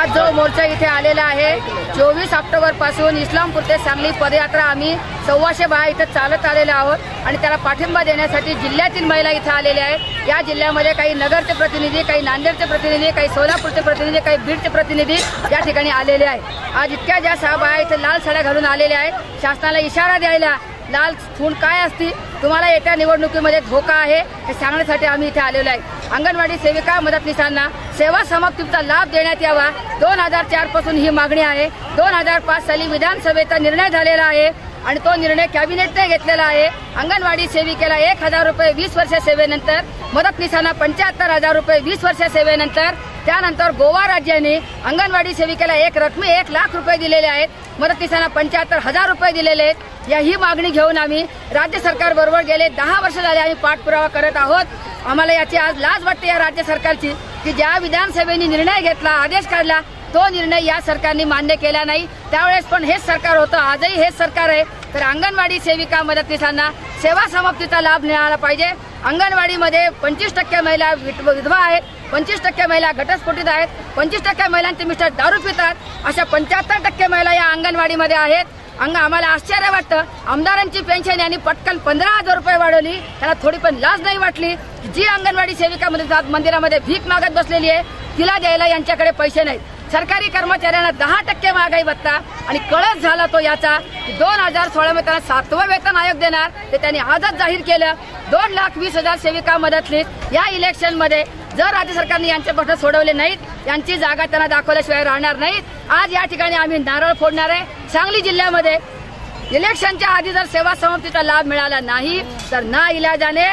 आज जो मोर्चा इथे आलेला आहे 24 ऑक्टोबर पासून इस्लामपूर ते सांगली पदयात्रा आम्ही 125 बाया इथे चालत आलेलो आहोत आणि त्याला पाठिंबा देण्यासाठी जिल्ह्यातील महिला इथे आलेल्या आहेत। या जिल्ह्यामध्ये काही नगरचे प्रतिनिधी, काही नांदेडचे प्रतिनिधी, काही सोलापूरचे प्रतिनिधी, काही बीडचे प्रतिनिधी या ठिकाणी आलेले आहेत। आज इतक्या ज्या 6 बाया इथे लाल साड्या घालून आलेल्या आहेत शासनाला इशारा द्यायला लाल खून काय असती, तुम्हाला येत्या निवडणुकीमध्ये धोका आहे हे सांगण्यासाठी आम्ही इथे आलेलो आहे। अंगणवाडी सेविका मदतनीसांना सेवा समाप्तीचा लाभ देण्यात यावा 2004 पासून ही मागणी आहे। 2005 साली विधानसभेचा निर्णय झालेला आहे आणि तो निर्णय कॅबिनेटने घेतलेला आहे। अंगणवाडी सेविकेला 1000 रुपये 20 वर्ष सेवेनंतर, मदतनीसांना 75,000 रुपये 20 वर्ष सेवेनंतर, त्यानंतर गोवा राज्याने अंगणवाडी सेविकेला एक रकमी 1 लाख रुपये दिलेले आहेत, मदतनीसांना 75,000 रुपये दिलेले आहेत। ही मागणी घेऊन आम्ही राज्य सरकार बरोबर गेले 10 वर्ष झाले आम्ही पाठपुरावा करत आहोत। आम्हाला याची आज लाज वाटते या राज्य सरकारची की ज्या विधानसभेने निर्णय घेतला, आदेश काढला, तो निर्णय या सरकारने मान्य केला नाही। त्यावेळेस पण हेच सरकार होतं, आजही हेच सरकार आहे। तर अंगणवाडी सेविका मदतनीसांना सेवा समाप्तीचा लाभ मिळाला पाहिजे। अंगणवाडीमध्ये 25% महिला विधवा आहेत, 25% महिला घटस्फोटित आहेत, 25% महिलांचे मिस्टर दारू पितात, अशा 75% महिला या अंगणवाडीमध्ये आहेत। आम्हाला आश्चर्य वाटतं आमदारांची पेन्शन यांनी पटकन 15,000 रुपये वाढवली, त्याला थोडी पण लाज नाही वाटली। जी अंगणवाडी सेविका मंदिरामध्ये भीक मागत बसलेली आहे तिला द्यायला यांच्याकडे पैसे नाहीत। सरकारी कर्मचाऱ्यांना 10% महागाई भत्ता आणि कळस झाला तो याचा 2016 मध्ये त्यांना 7वं वेतन आयोग देणार ते त्यांनी आजच जाहीर केलं। 2,20,000 सेविका मदतनीस या इलेक्शन मध्ये जर राज्य सरकारने यांचे प्रश्न सोडवले नाहीत, यांची जागा त्यांना दाखवल्याशिवाय राहणार नाहीत। आज या ठिकाणी आम्ही नारळ फोडणार आहे। सांगली जिल्ह्यामध्ये इलेक्शनच्या आधी जर सेवा समाप्तीचा लाभ मिळाला नाही तर नाइलाजाने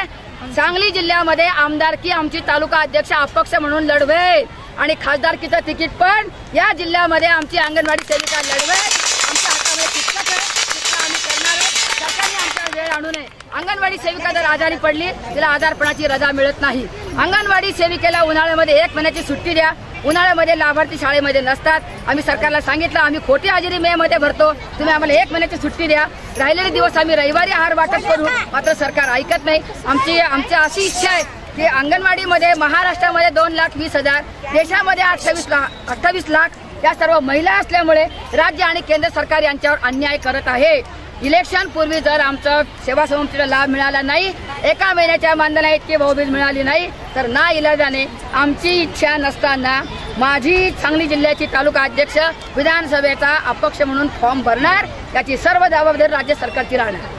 सांगली जिल्ह्यामध्ये आमदारकी आमची तालुका अध्यक्ष अपक्ष म्हणून लढवेल आणि खासदारकीचं तिकीट पण या जिल्ह्यामध्ये आमची अंगणवाडी सेविका लढवेल। आमच्या हातामध्ये तितकंच आहे, तितकं आम्ही करणार आहे। सरकारने आमच्या वेळ आणू नये। अंगणवाडी सेविका जर आजारी पडली तिला आजारपणाची रजा मिळत नाही। अंगणवाडी सेविकेला उन्हाळ्यामध्ये 1 महिन्याची सुट्टी द्या। उन्हाळ्यामध्ये लाभार्थी शाळेमध्ये नसतात। आम्ही सरकारला सांगितलं आम्ही खोटी हजेरी मे मध्ये भरतो, तुम्ही आम्हाला 1 महिन्याची सुट्टी द्या। राहिलेले दिवस आम्ही रविवारी आहार वाटप करू, मात्र सरकार ऐकत नाही। आमची अशी इच्छा आहे की अंगणवाडीमध्ये महाराष्ट्रामध्ये 2,20,000, देशामध्ये 28 लाख या सर्व महिला असल्यामुळे राज्य आणि केंद्र सरकार यांच्यावर अन्याय करत आहे। इलेक्शन पूर्वी जर आमचा सेवा समाप्तीचा लाभ मिळाला नाही, 1 महिन्याच्या मानधना इतकी भाऊबीज मिळाली नाही तर नाइलाजाने आमची इच्छा नसताना माझी सांगली जिल्ह्याची तालुका अध्यक्ष विधानसभेचा अपक्ष म्हणून फॉर्म भरणार, याची सर्व जबाबदारी राज्य सरकारची राहणार।